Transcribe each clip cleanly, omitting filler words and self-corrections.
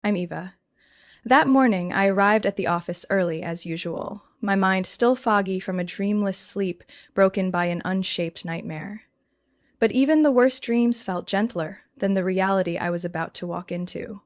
I'm Eva. That morning, I arrived at the office early, as usual, my mind still foggy from a dreamless sleep broken by an unshaped nightmare. But even the worst dreams felt gentler than the reality I was about to walk into.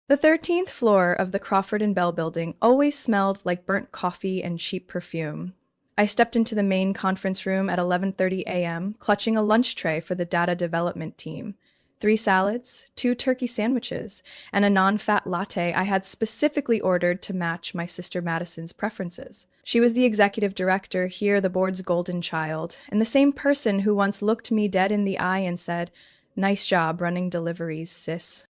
The 13th floor of the Crawford and Bell building always smelled like burnt coffee and cheap perfume. I stepped into the main conference room at 11:30 a.m., clutching a lunch tray for the data development team. 3 salads, 2 turkey sandwiches, and a non-fat latte I had specifically ordered to match my sister Madison's preferences. She was the executive director, here the board's golden child, and the same person who once looked me dead in the eye and said, "Nice job running deliveries, sis."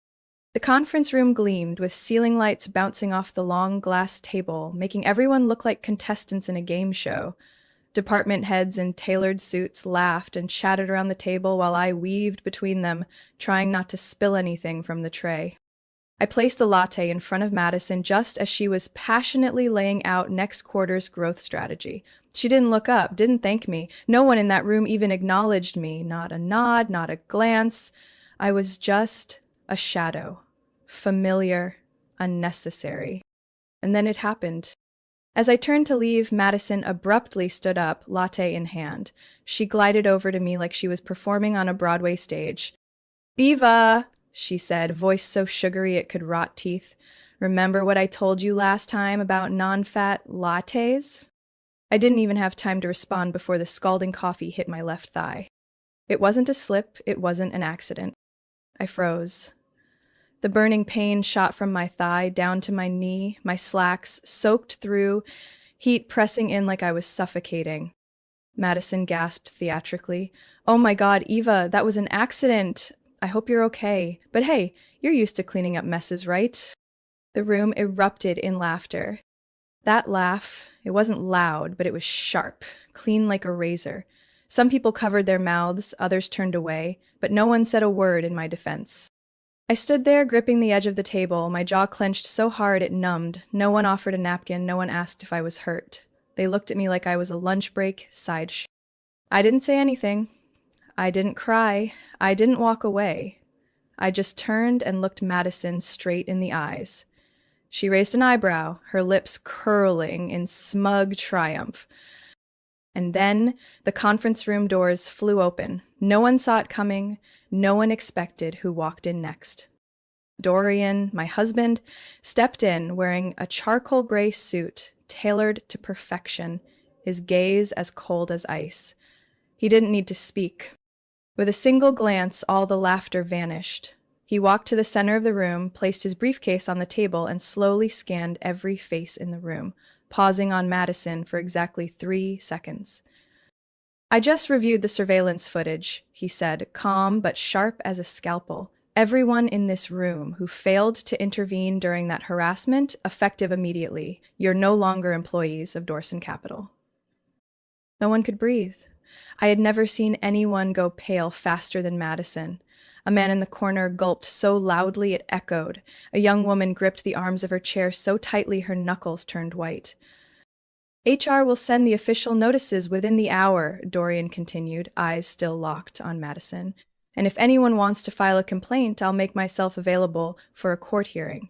The conference room gleamed, with ceiling lights bouncing off the long glass table, making everyone look like contestants in a game show. Department heads in tailored suits laughed and chatted around the table while I weaved between them, trying not to spill anything from the tray. I placed the latte in front of Madison just as she was passionately laying out next quarter's growth strategy. She didn't look up, didn't thank me. No one in that room even acknowledged me. Not a nod, not a glance. I was just a shadow. Familiar, unnecessary. And then it happened. As I turned to leave, Madison abruptly stood up, latte in hand. She glided over to me like she was performing on a Broadway stage. "Eva," she said, voice so sugary it could rot teeth. "Remember what I told you last time about non-fat lattes?" I didn't even have time to respond before the scalding coffee hit my left thigh. It wasn't a slip, it wasn't an accident. I froze. The burning pain shot from my thigh down to my knee, my slacks soaked through, heat pressing in like I was suffocating. Madison gasped theatrically. "Oh my God, Eva, that was an accident. I hope you're okay. But hey, you're used to cleaning up messes, right?" The room erupted in laughter. That laugh, it wasn't loud, but it was sharp, clean like a razor. Some people covered their mouths, others turned away, but no one said a word in my defense. I stood there, gripping the edge of the table, my jaw clenched so hard it numbed. No one offered a napkin, no one asked if I was hurt. They looked at me like I was a lunch break sideshow. I didn't say anything. I didn't cry. I didn't walk away. I just turned and looked Madison straight in the eyes. She raised an eyebrow, her lips curling in smug triumph. And then the conference room doors flew open. No one saw it coming. No one expected who walked in next. Dorian, my husband, stepped in wearing a charcoal gray suit tailored to perfection, his gaze as cold as ice. He didn't need to speak. With a single glance, all the laughter vanished. He walked to the center of the room, placed his briefcase on the table, and slowly scanned every face in the room, pausing on Madison for exactly 3 seconds. "I just reviewed the surveillance footage," he said, calm but sharp as a scalpel. "Everyone in this room who failed to intervene during that harassment, effective immediately. You're no longer employees of Dorson Capital." No one could breathe. I had never seen anyone go pale faster than Madison. A man in the corner gulped so loudly it echoed. A young woman gripped the arms of her chair so tightly her knuckles turned white. "HR will send the official notices within the hour," Dorian continued, eyes still locked on Madison. "And if anyone wants to file a complaint, I'll make myself available for a court hearing."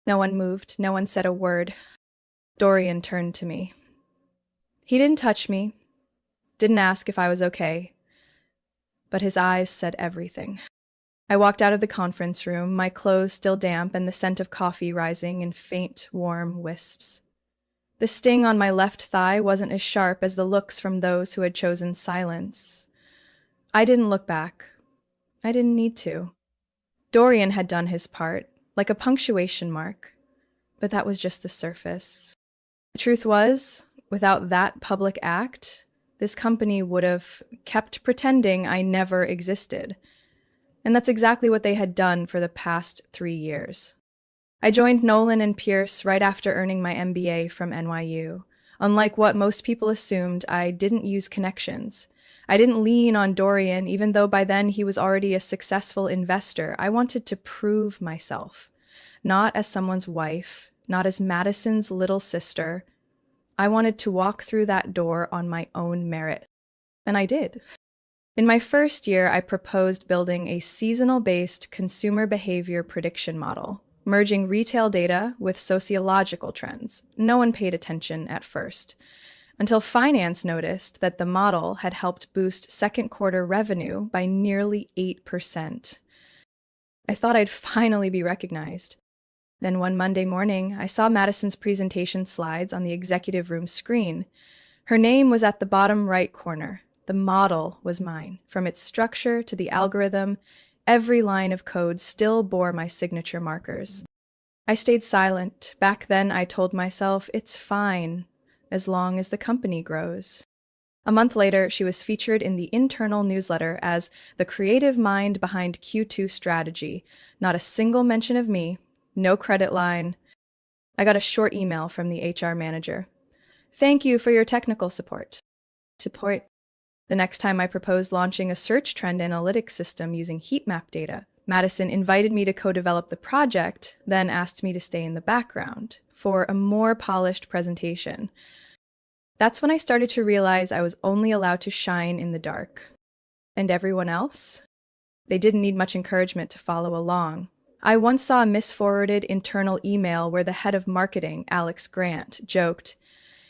No one moved, no one said a word. Dorian turned to me. He didn't touch me, didn't ask if I was okay, but his eyes said everything. I walked out of the conference room, my clothes still damp and the scent of coffee rising in faint, warm wisps. The sting on my left thigh wasn't as sharp as the looks from those who had chosen silence. I didn't look back. I didn't need to. Dorian had done his part, like a punctuation mark, but that was just the surface. The truth was, without that public act, this company would have kept pretending I never existed. And that's exactly what they had done for the past 3 years. I joined Nolan and Pierce right after earning my MBA from NYU. Unlike what most people assumed, I didn't use connections. I didn't lean on Dorian, even though by then he was already a successful investor. I wanted to prove myself. Not as someone's wife, not as Madison's little sister. I wanted to walk through that door on my own merit. And I did. In my first year, I proposed building a seasonal-based consumer behavior prediction model, merging retail data with sociological trends. No one paid attention at first, until finance noticed that the model had helped boost second quarter revenue by nearly 8%. I thought I'd finally be recognized. Then one Monday morning, I saw Madison's presentation slides on the executive room screen. Her name was at the bottom right corner. The model was mine. From its structure to the algorithm, every line of code still bore my signature markers. I stayed silent. Back then, I told myself, it's fine, as long as the company grows. A month later, she was featured in the internal newsletter as the creative mind behind Q2 strategy. Not a single mention of me, no credit line. I got a short email from the HR manager. Thank you for your technical support. The next time I proposed launching a search trend analytics system using heat map data, Madison invited me to co-develop the project, then asked me to stay in the background for a more polished presentation. That's when I started to realize I was only allowed to shine in the dark. And everyone else? They didn't need much encouragement to follow along. I once saw a misforwarded internal email where the head of marketing, Alex Grant, joked,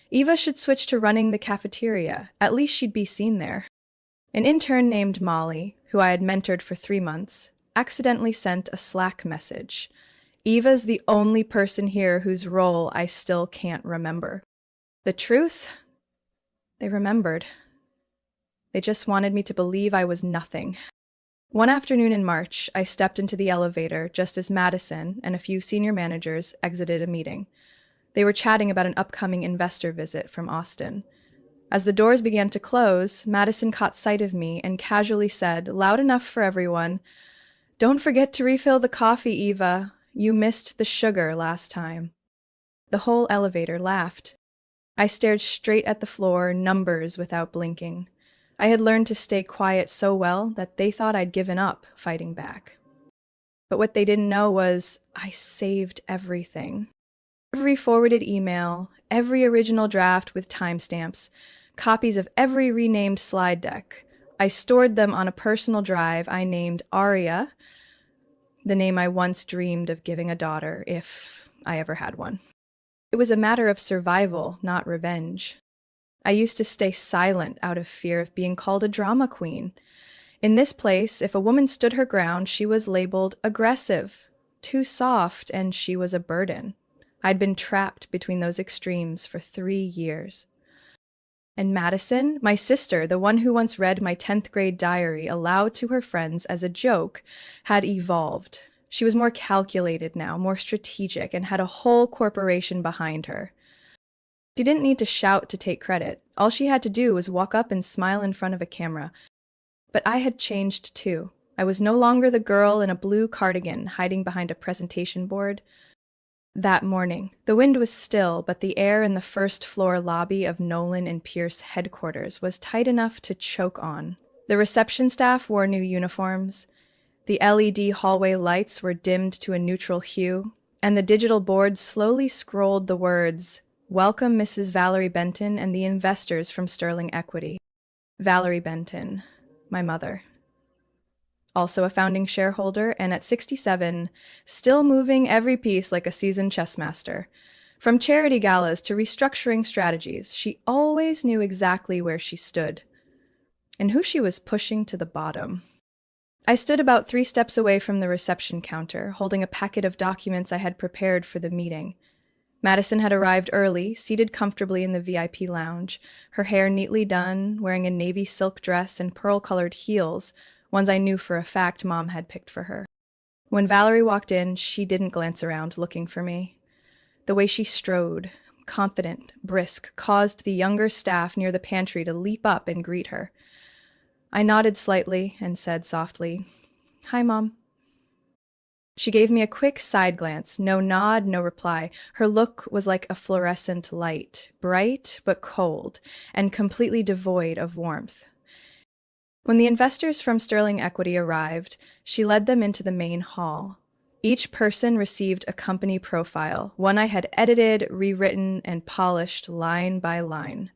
Eva should switch to running the cafeteria. At least she'd be seen there. An intern named Molly, who I had mentored for 3 months, accidentally sent a Slack message. Eva's the only person here whose role I still can't remember. The truth? They remembered. They just wanted me to believe I was nothing. One afternoon in March, I stepped into the elevator just as Madison and a few senior managers exited a meeting. They were chatting about an upcoming investor visit from Austin. As the doors began to close, Madison caught sight of me and casually said, loud enough for everyone, "Don't forget to refill the coffee, Eva. You missed the sugar last time." The whole elevator laughed. I stared straight at the floor, numbers without blinking. I had learned to stay quiet so well that they thought I'd given up fighting back. But what they didn't know was I saved everything. Every forwarded email, every original draft with timestamps, copies of every renamed slide deck. I stored them on a personal drive I named Aria, the name I once dreamed of giving a daughter, if I ever had one. It was a matter of survival, not revenge. I used to stay silent out of fear of being called a drama queen. In this place, if a woman stood her ground, she was labeled aggressive, too soft, and she was a burden. I'd been trapped between those extremes for 3 years. And Madison, my sister, the one who once read my 10th grade diary aloud to her friends as a joke, had evolved. She was more calculated now, more strategic, and had a whole corporation behind her. She didn't need to shout to take credit. All she had to do was walk up and smile in front of a camera. But I had changed too. I was no longer the girl in a blue cardigan hiding behind a presentation board. That morning, the wind was still, but the air in the first-floor lobby of Nolan and Pierce headquarters was tight enough to choke on. The reception staff wore new uniforms. The LED hallway lights were dimmed to a neutral hue, and the digital board slowly scrolled the words, "Welcome Mrs. Valerie Benton and the investors from Sterling Equity." Valerie Benton, my mother. Also a founding shareholder, and at 67, still moving every piece like a seasoned chess master. From charity galas to restructuring strategies, she always knew exactly where she stood and who she was pushing to the bottom. I stood about 3 steps away from the reception counter, holding a packet of documents I had prepared for the meeting. Madison had arrived early, seated comfortably in the VIP lounge, her hair neatly done, wearing a navy silk dress and pearl-colored heels, ones I knew for a fact Mom had picked for her. When Valerie walked in, she didn't glance around looking for me. The way she strode, confident, brisk, caused the younger staff near the pantry to leap up and greet her. I nodded slightly and said softly, "Hi, Mom." She gave me a quick side glance, no nod, no reply. Her look was like a fluorescent light, bright but cold, and completely devoid of warmth. When the investors from Sterling Equity arrived, she led them into the main hall. Each person received a company profile, one I had edited, rewritten, and polished line by line.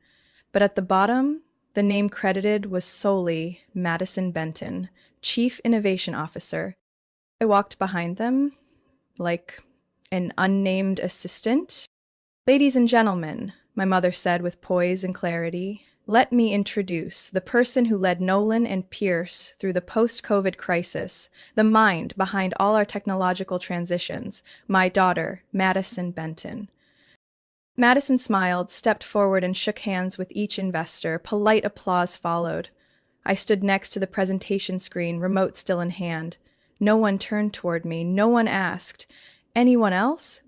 But at the bottom, The name credited was solely Madison Benton, Chief Innovation Officer. I walked behind them, like an unnamed assistant. Ladies and gentlemen, my mother said with poise and clarity, let me introduce the person who led Nolan and Pierce through the post-COVID crisis, the mind behind all our technological transitions, my daughter, Madison Benton. Madison smiled, stepped forward, and shook hands with each investor. Polite applause followed. I stood next to the presentation screen, remote still in hand. No one turned toward me. No one asked, anyone else?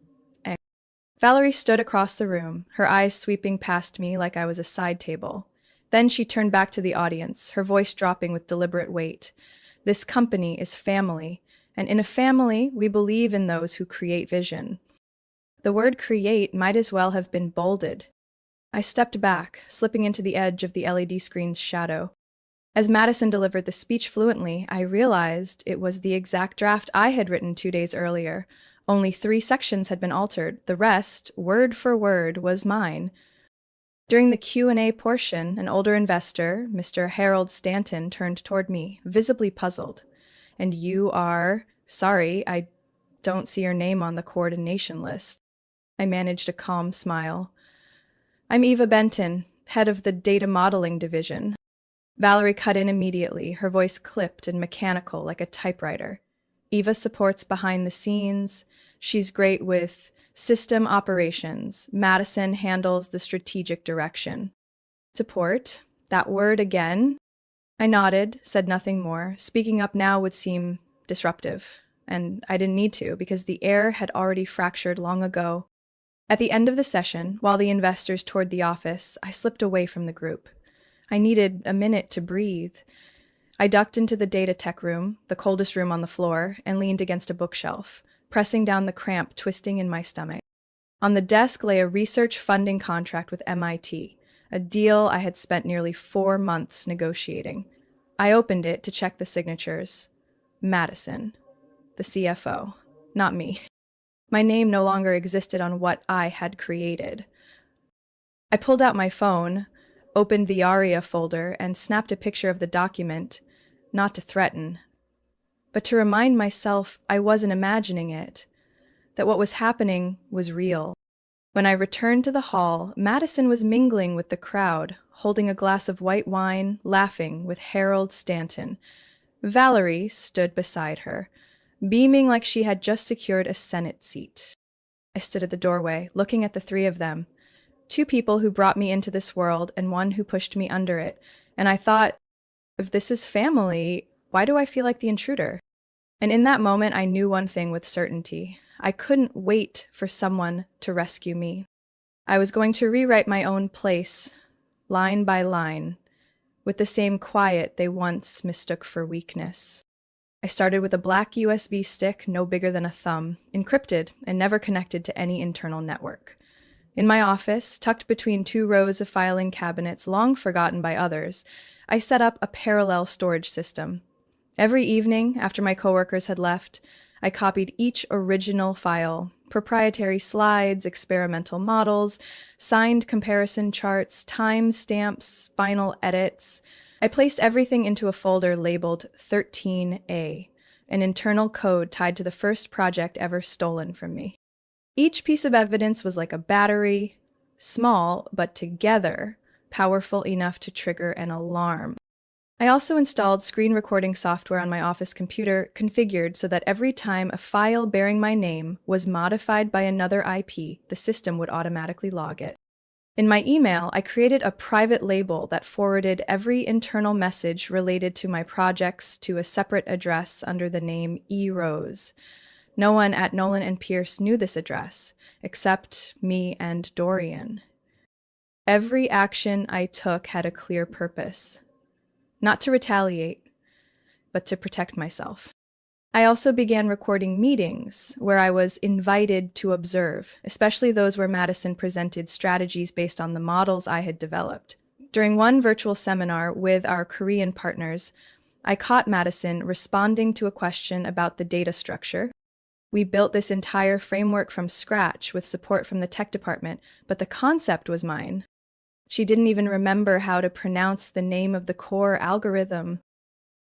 Valerie stood across the room, her eyes sweeping past me like I was a side table. Then she turned back to the audience, her voice dropping with deliberate weight. This company is family, and in a family, we believe in those who create vision. The word create might as well have been bolded. I stepped back, slipping into the edge of the LED screen's shadow. As Madison delivered the speech fluently, I realized it was the exact draft I had written 2 days earlier. Only 3 sections had been altered. The rest, word for word, was mine. During the Q&A portion, an older investor, Mr. Harold Stanton, turned toward me, visibly puzzled. And you are... Sorry, I don't see your name on the coordination list. I managed a calm smile. I'm Eva Benton, head of the data modeling division. Valerie cut in immediately, her voice clipped and mechanical like a typewriter. Eva supports behind the scenes. She's great with system operations. Madison handles the strategic direction. Support? That word again? I nodded, said nothing more. Speaking up now would seem disruptive. And I didn't need to, because the air had already fractured long ago. At the end of the session, while the investors toured the office, I slipped away from the group. I needed a minute to breathe. I ducked into the data tech room, the coldest room on the floor, and leaned against a bookshelf, pressing down the cramp twisting in my stomach. On the desk lay a research funding contract with MIT, a deal I had spent nearly 4 months negotiating. I opened it to check the signatures. Madison, the CFO, not me. My name no longer existed on what I had created. I pulled out my phone, opened the ARIA folder, and snapped a picture of the document, not to threaten, but to remind myself I wasn't imagining it, that what was happening was real. When I returned to the hall, Madison was mingling with the crowd, holding a glass of white wine, laughing with Harold Stanton. Valerie stood beside her, beaming like she had just secured a Senate seat. I stood at the doorway, looking at the 3 of them. 2 people who brought me into this world and 1 who pushed me under it. And I thought, if this is family, why do I feel like the intruder? And in that moment, I knew one thing with certainty. I couldn't wait for someone to rescue me. I was going to rewrite my own place, line by line, with the same quiet they once mistook for weakness. I started with a black USB stick no bigger than a thumb, encrypted and never connected to any internal network. In my office, tucked between 2 rows of filing cabinets long forgotten by others, I set up a parallel storage system. Every evening, after my coworkers had left, I copied each original file, proprietary slides, experimental models, signed comparison charts, timestamps, final edits. I placed everything into a folder labeled 13A, an internal code tied to the first project ever stolen from me. Each piece of evidence was like a battery, small, but together, powerful enough to trigger an alarm. I also installed screen recording software on my office computer, configured so that every time a file bearing my name was modified by another IP, the system would automatically log it. In my email, I created a private label that forwarded every internal message related to my projects to a separate address under the name E-Rose. No one at Nolan and Pierce knew this address, except me and Dorian. Every action I took had a clear purpose. Not to retaliate, but to protect myself. I also began recording meetings where I was invited to observe, especially those where Madison presented strategies based on the models I had developed. During one virtual seminar with our Korean partners, I caught Madison responding to a question about the data structure. We built this entire framework from scratch with support from the tech department, but the concept was mine. She didn't even remember how to pronounce the name of the core algorithm.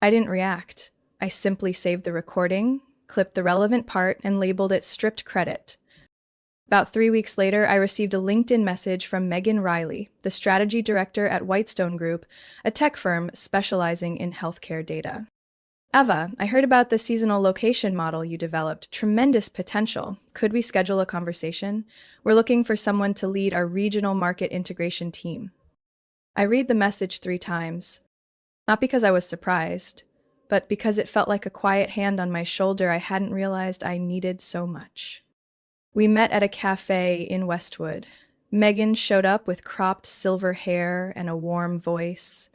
I didn't react. I simply saved the recording, clipped the relevant part, and labeled it stripped credit. About 3 weeks later, I received a LinkedIn message from Megan Riley, the strategy director at Whitestone Group, a tech firm specializing in healthcare data. Eva, I heard about the seasonal location model you developed. Tremendous potential. Could we schedule a conversation? We're looking for someone to lead our regional market integration team. I read the message 3 times, not because I was surprised, but because it felt like a quiet hand on my shoulder I hadn't realized I needed so much. We met at a cafe in Westwood. Megan showed up with cropped silver hair and a warm voice.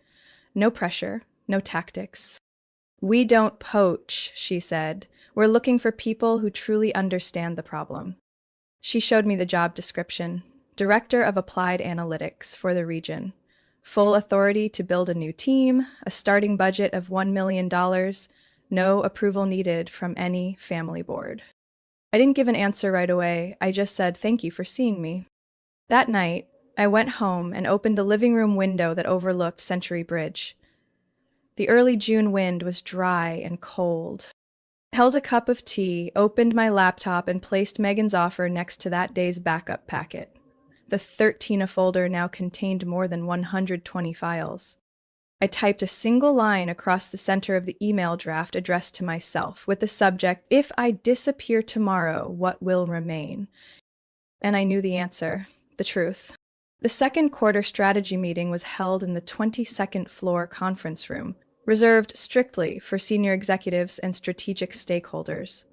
No pressure, no tactics. "We don't poach," she said. "We're looking for people who truly understand the problem." She showed me the job description: Director of Applied Analytics for the region. Full authority to build a new team, a starting budget of $1 million, no approval needed from any family board. I didn't give an answer right away. I just said, "Thank you for seeing me." That night, I went home and opened the living room window that overlooked Century Bridge. The early June wind was dry and cold. I held a cup of tea, opened my laptop, and placed Megan's offer next to that day's backup packet. The 13 folder now contained more than 120 files. I typed a single line across the center of the email draft addressed to myself, with the subject, "If I disappear tomorrow, what will remain?" And I knew the answer, the truth. The second quarter strategy meeting was held in the 22nd floor conference room, reserved strictly for senior executives and strategic stakeholders.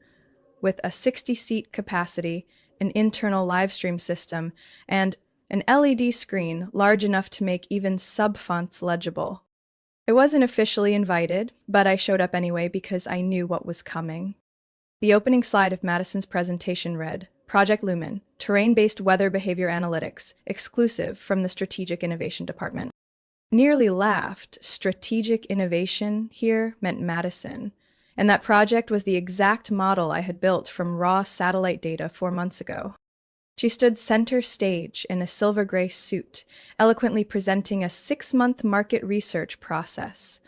With a 60-seat capacity, an internal live stream system, and an LED screen large enough to make even sub-fonts legible. I wasn't officially invited, but I showed up anyway because I knew what was coming. The opening slide of Madison's presentation read, "Project Lumen, Terrain-Based Weather Behavior Analytics, exclusive from the Strategic Innovation Department." Nearly laughed. Strategic innovation here meant Madison, and that project was the exact model I had built from raw satellite data 4 months ago. She stood center stage in a silver gray suit, eloquently presenting a 6-month market research process,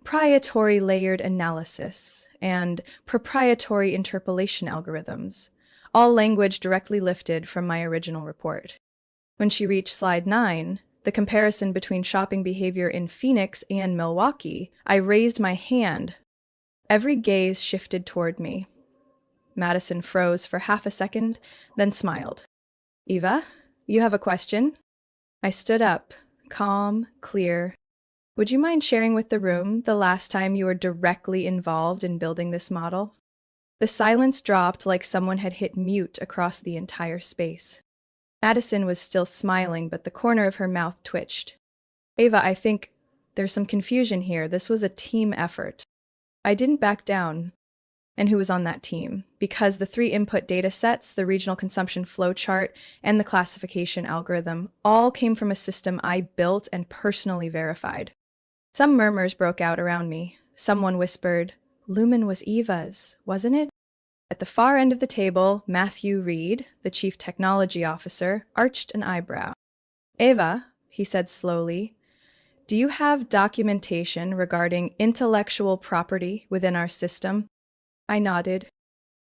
proprietary layered analysis, and proprietary interpolation algorithms, all language directly lifted from my original report. When she reached slide 9, the comparison between shopping behavior in Phoenix and Milwaukee, I raised my hand. Every gaze shifted toward me. Madison froze for half a second, then smiled. "Eva, you have a question?" I stood up, calm, clear. "Would you mind sharing with the room the last time you were directly involved in building this model?" The silence dropped like someone had hit mute across the entire space. Madison was still smiling, but the corner of her mouth twitched. "Eva, I think there's some confusion here. This was a team effort." I didn't back down. And who was on that team? Because the 3 input data sets, the regional consumption flow chart, and the classification algorithm, all came from a system I built and personally verified. Some murmurs broke out around me. Someone whispered, "Lumen was Eva's, wasn't it?" At the far end of the table, Matthew Reed, the chief technology officer, arched an eyebrow. "Eva," he said slowly, "do you have documentation regarding intellectual property within our system?" I nodded.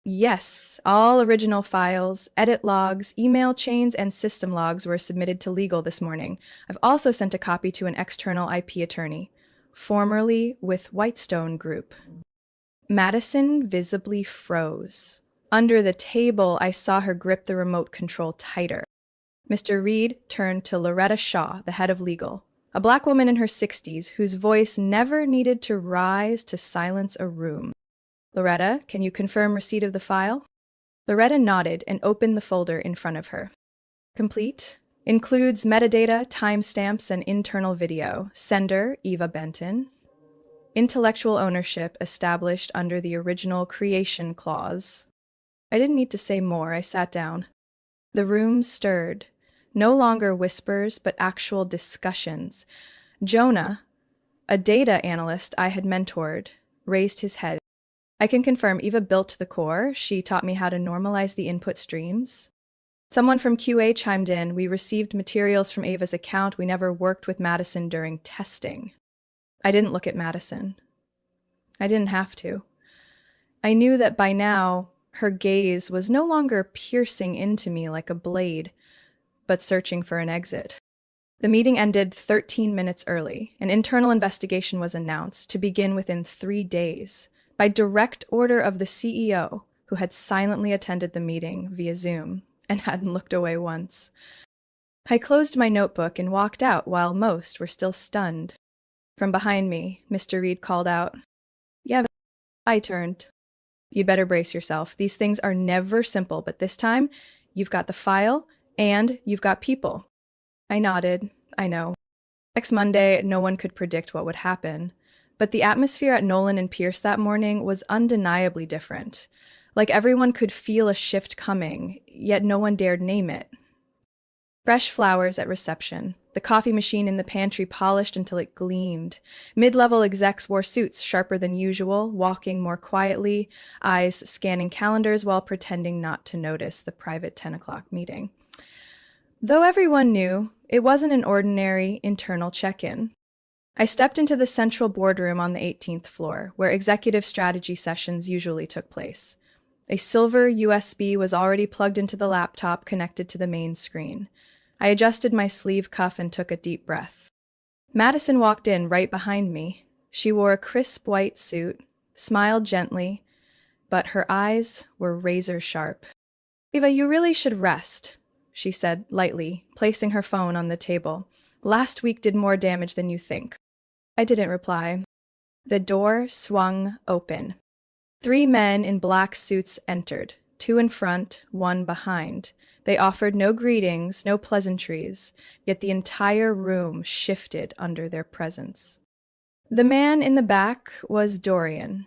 "Yes, all original files, edit logs, email chains, and system logs were submitted to legal this morning. I've also sent a copy to an external IP attorney, formerly with Whitestone Group." Madison visibly froze. Under the table, I saw her grip the remote control tighter. Mr. Reed turned to Loretta Shaw, the head of legal, a black woman in her 60s whose voice never needed to rise to silence a room. "Loretta, can you confirm receipt of the file?" Loretta nodded and opened the folder in front of her. "Complete. Includes metadata, timestamps, and internal video. Sender, Eva Benton. Intellectual ownership established under the original creation clause." I didn't need to say more. I sat down. The room stirred. No longer whispers, but actual discussions. Jonah, a data analyst I had mentored, raised his head. "I can confirm Eva built the core. She taught me how to normalize the input streams." Someone from QA chimed in, "We received materials from Ava's account. We never worked with Madison during testing." I didn't look at Madison. I didn't have to. I knew that by now, her gaze was no longer piercing into me like a blade, but searching for an exit. The meeting ended 13 minutes early. An internal investigation was announced to begin within 3 days by direct order of the CEO, who had silently attended the meeting via Zoom and hadn't looked away once. I closed my notebook and walked out while most were still stunned. From behind me, Mr. Reed called out, "Yeah." I turned. "You'd better brace yourself. These things are never simple, but this time, you've got the file and you've got people." I nodded. I know. Next Monday, no one could predict what would happen. But the atmosphere at Nolan and Pierce that morning was undeniably different. Like everyone could feel a shift coming, yet no one dared name it. Fresh flowers at reception. The coffee machine in the pantry polished until it gleamed. Mid-level execs wore suits sharper than usual, walking more quietly, eyes scanning calendars while pretending not to notice the private 10 o'clock meeting. Though everyone knew, it wasn't an ordinary internal check-in. I stepped into the central boardroom on the 18th floor, where executive strategy sessions usually took place. A silver USB was already plugged into the laptop connected to the main screen. I adjusted my sleeve cuff and took a deep breath. Madison walked in right behind me. She wore a crisp white suit, smiled gently, but her eyes were razor sharp. "Eva, you really should rest," she said lightly, placing her phone on the table. "Last week did more damage than you think." I didn't reply. The door swung open. 3 men in black suits entered, 2 in front, 1 behind. They offered no greetings, no pleasantries, yet the entire room shifted under their presence. The man in the back was Dorian.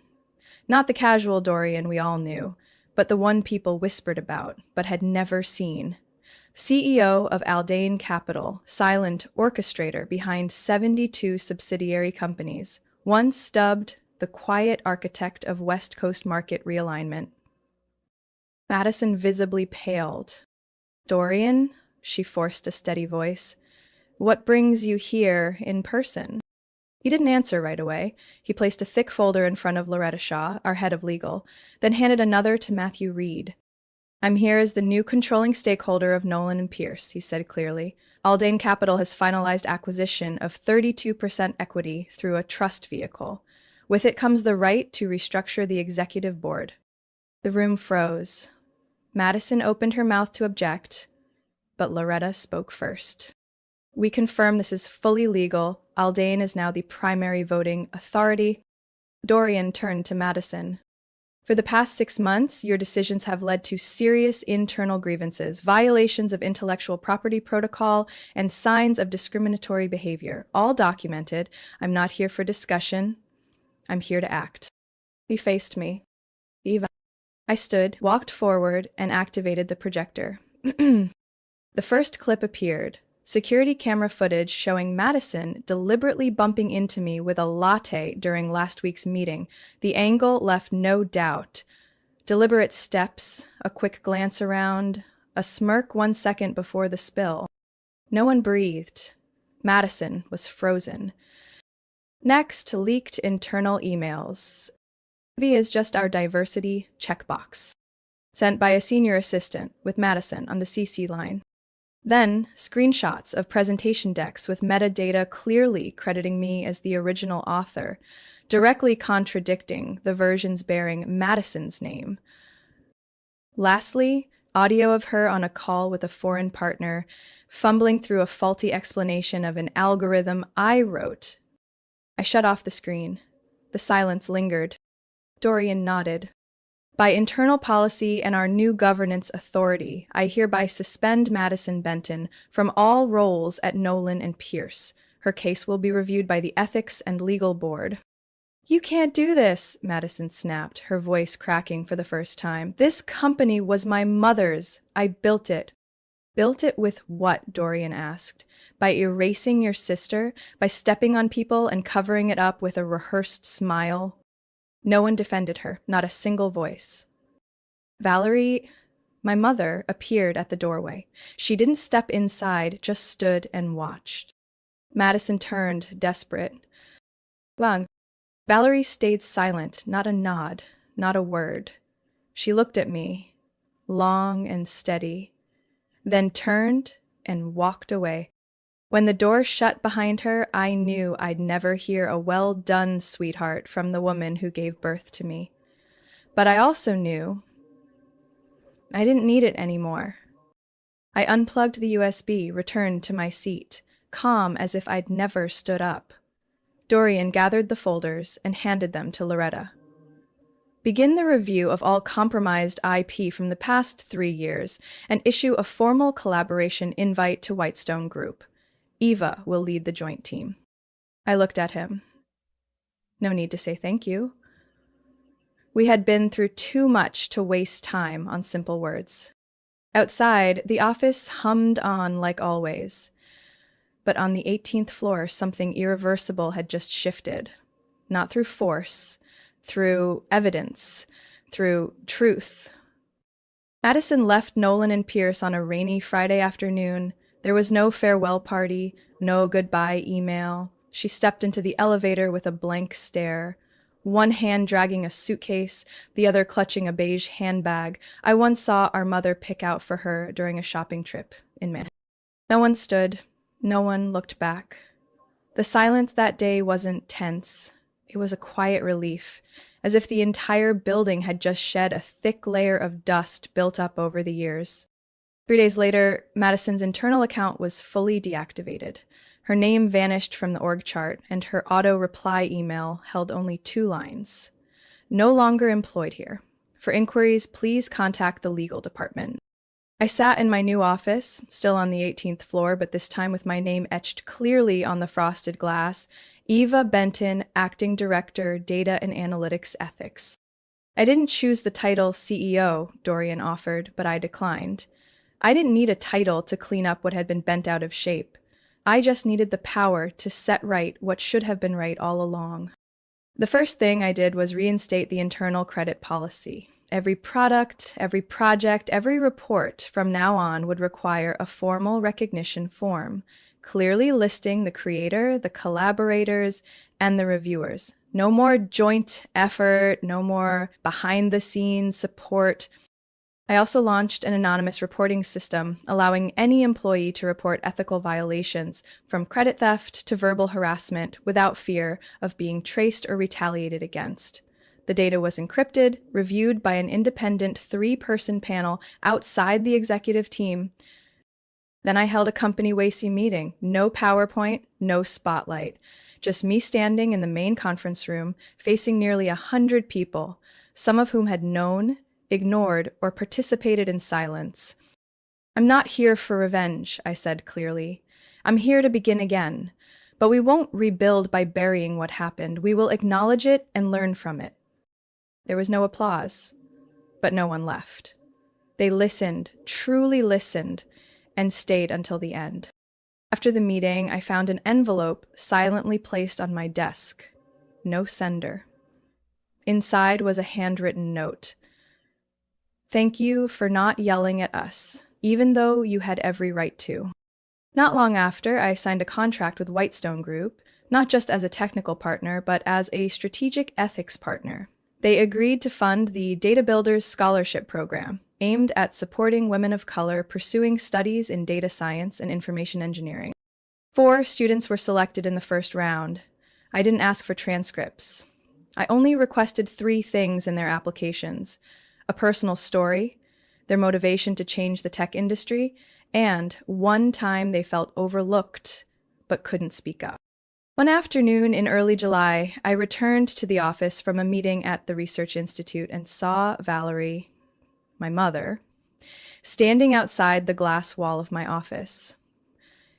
Not the casual Dorian we all knew, but the one people whispered about, but had never seen. CEO of Aldane Capital, silent orchestrator behind 72 subsidiary companies, once dubbed the quiet architect of West Coast market realignment. Madison visibly paled. "Dorian," she forced a steady voice, "what brings you here in person?" He didn't answer right away. He placed a thick folder in front of Loretta Shaw, our head of legal, then handed another to Matthew Reed. "I'm here as the new controlling stakeholder of Nolan and Pierce," he said clearly. "Aldane Capital has finalized acquisition of 32% equity through a trust vehicle. With it comes the right to restructure the executive board." The room froze. Madison opened her mouth to object, but Loretta spoke first. "We confirm this is fully legal. Aldane is now the primary voting authority." Dorian turned to Madison. "For the past 6 months, your decisions have led to serious internal grievances, violations of intellectual property protocol, and signs of discriminatory behavior, all documented. I'm not here for discussion. I'm here to act." He faced me. "Eva." I stood, walked forward, and activated the projector. The first clip appeared. Security camera footage showing Madison deliberately bumping into me with a latte during last week's meeting. The angle left no doubt. Deliberate steps, a quick glance around, a smirk 1 second before the spill. No one breathed. Madison was frozen. Next, leaked internal emails. "V is just our diversity checkbox," sent by a senior assistant with Madison on the CC line. Then, screenshots of presentation decks with metadata clearly crediting me as the original author, directly contradicting the versions bearing Madison's name. Lastly, audio of her on a call with a foreign partner, fumbling through a faulty explanation of an algorithm I wrote. I shut off the screen. The silence lingered. Dorian nodded. "By internal policy and our new governance authority, I hereby suspend Madison Benton from all roles at Nolan and Pierce. Her case will be reviewed by the Ethics and Legal Board." "You can't do this," Madison snapped, her voice cracking for the first time. "This company was my mother's. I built it." "Built it with what?" Dorian asked. "By erasing your sister? By stepping on people and covering it up with a rehearsed smile?" No one defended her, not a single voice. "Valerie," My mother appeared at the doorway. She didn't step inside, just stood and watched. Madison turned, desperate. Lang. Valerie stayed silent, not a nod, not a word. She looked at me, long and steady, then turned and walked away. When the door shut behind her, I knew I'd never hear a "well done, sweetheart" from the woman who gave birth to me. But I also knew I didn't need it anymore. I unplugged the USB, returned to my seat, calm as if I'd never stood up. Dorian gathered the folders and handed them to Loretta. Begin the review of all compromised IP from the past 3 years and issue a formal collaboration invite to Whitestone Group. Eva will lead the joint team. I looked at him. No need to say thank you. We had been through too much to waste time on simple words. Outside, the office hummed on like always. But on the 18th floor, something irreversible had just shifted. Not through force, through evidence, through truth. Madison left Nolan and Pierce on a rainy Friday afternoon. There was no farewell party, no goodbye email. She stepped into the elevator with a blank stare, one hand dragging a suitcase, the other clutching a beige handbag I once saw our mother pick out for her during a shopping trip in Manhattan. No one stood, no one looked back. The silence that day wasn't tense. It was a quiet relief, as if the entire building had just shed a thick layer of dust built up over the years. 3 days later, Madison's internal account was fully deactivated. Her name vanished from the org chart, and her auto-reply email held only 2 lines. No longer employed here. For inquiries, please contact the legal department. I sat in my new office, still on the 18th floor, but this time with my name etched clearly on the frosted glass: Eva Benton, Acting Director, Data and Analytics Ethics. I didn't choose the title CEO, Dorian offered, but I declined. I didn't need a title to clean up what had been bent out of shape. I just needed the power to set right what should have been right all along. The first thing I did was reinstate the internal credit policy. Every product, every project, every report from now on would require a formal recognition form, clearly listing the creator, the collaborators, and the reviewers. No more joint effort, no more behind-the-scenes support. I also launched an anonymous reporting system, allowing any employee to report ethical violations, from credit theft to verbal harassment, without fear of being traced or retaliated against. The data was encrypted, reviewed by an independent 3-person panel outside the executive team. Then I held a company WACI meeting. No PowerPoint, no spotlight. Just me standing in the main conference room, facing nearly 100 people, some of whom had known, ignored, or participated in silence. I'm not here for revenge, I said clearly. I'm here to begin again. But we won't rebuild by burying what happened. We will acknowledge it and learn from it. There was no applause, but no one left. They listened, truly listened, and stayed until the end. After the meeting, I found an envelope silently placed on my desk. No sender. Inside was a handwritten note. Thank you for not yelling at us, even though you had every right to. Not long after, I signed a contract with Whitestone Group, not just as a technical partner, but as a strategic ethics partner. They agreed to fund the Data Builders Scholarship Program, aimed at supporting women of color pursuing studies in data science and information engineering. 4 students were selected in the first round. I didn't ask for transcripts. I only requested 3 things in their applications: a personal story, their motivation to change the tech industry, and one time they felt overlooked but couldn't speak up. One afternoon in early July, I returned to the office from a meeting at the Research Institute and saw Valerie, my mother, standing outside the glass wall of my office.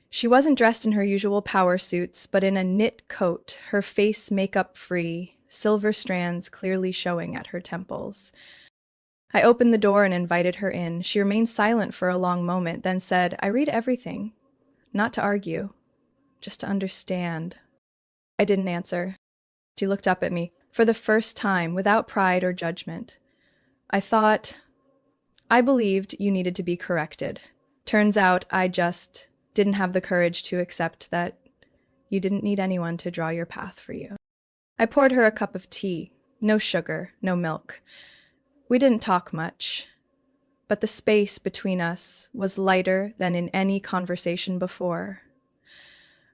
She wasn't dressed in her usual power suits, but in a knit coat, her face makeup free, silver strands clearly showing at her temples. I opened the door and invited her in. She remained silent for a long moment, then said, "I read everything, not to argue, just to understand." I didn't answer. She looked up at me, for the first time, without pride or judgment. I thought, I believed you needed to be corrected. Turns out I just didn't have the courage to accept that you didn't need anyone to draw your path for you. I poured her a cup of tea. No sugar, no milk. We didn't talk much, but the space between us was lighter than in any conversation before.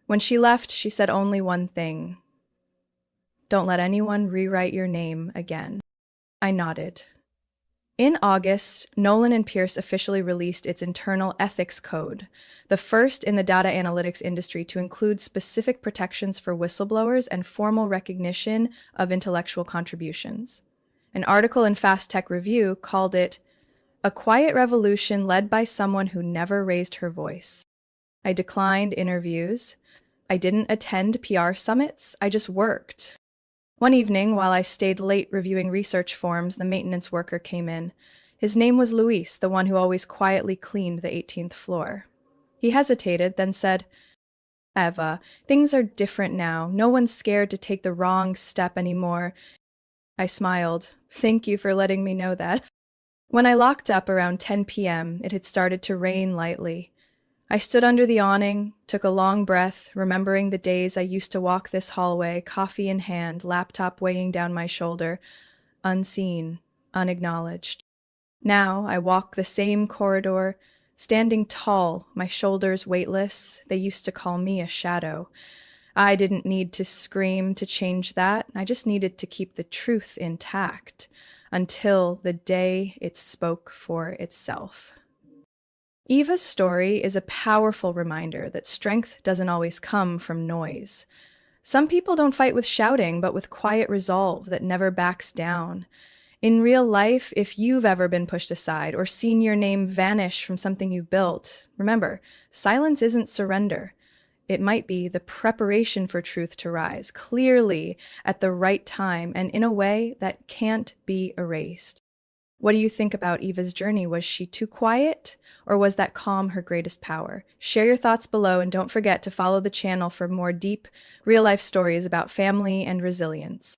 When she left, she said only one thing: "Don't let anyone rewrite your name again." I nodded. In August, Nolan and Pierce officially released its internal ethics code, the first in the data analytics industry to include specific protections for whistleblowers and formal recognition of intellectual contributions. An article in Fast Tech Review called it "a quiet revolution led by someone who never raised her voice." I declined interviews. I didn't attend PR summits. I just worked. One evening, while I stayed late reviewing research forms, the maintenance worker came in. His name was Luis, the one who always quietly cleaned the 18th floor. He hesitated, then said, "Eva, things are different now. No one's scared to take the wrong step anymore." I smiled. "Thank you for letting me know that." When I locked up around 10 p.m., it had started to rain lightly. I stood under the awning, took a long breath, remembering the days I used to walk this hallway, coffee in hand, laptop weighing down my shoulder, unseen, unacknowledged. Now I walk the same corridor, standing tall, my shoulders weightless. They used to call me a shadow. I didn't need to scream to change that. I just needed to keep the truth intact until the day it spoke for itself. Eva's story is a powerful reminder that strength doesn't always come from noise. Some people don't fight with shouting, but with quiet resolve that never backs down. In real life, if you've ever been pushed aside or seen your name vanish from something you built, remember, silence isn't surrender. It might be the preparation for truth to rise clearly at the right time and in a way that can't be erased. What do you think about Eva's journey? Was she too quiet, or was that calm her greatest power? Share your thoughts below, and don't forget to follow the channel for more deep, real-life stories about family and resilience.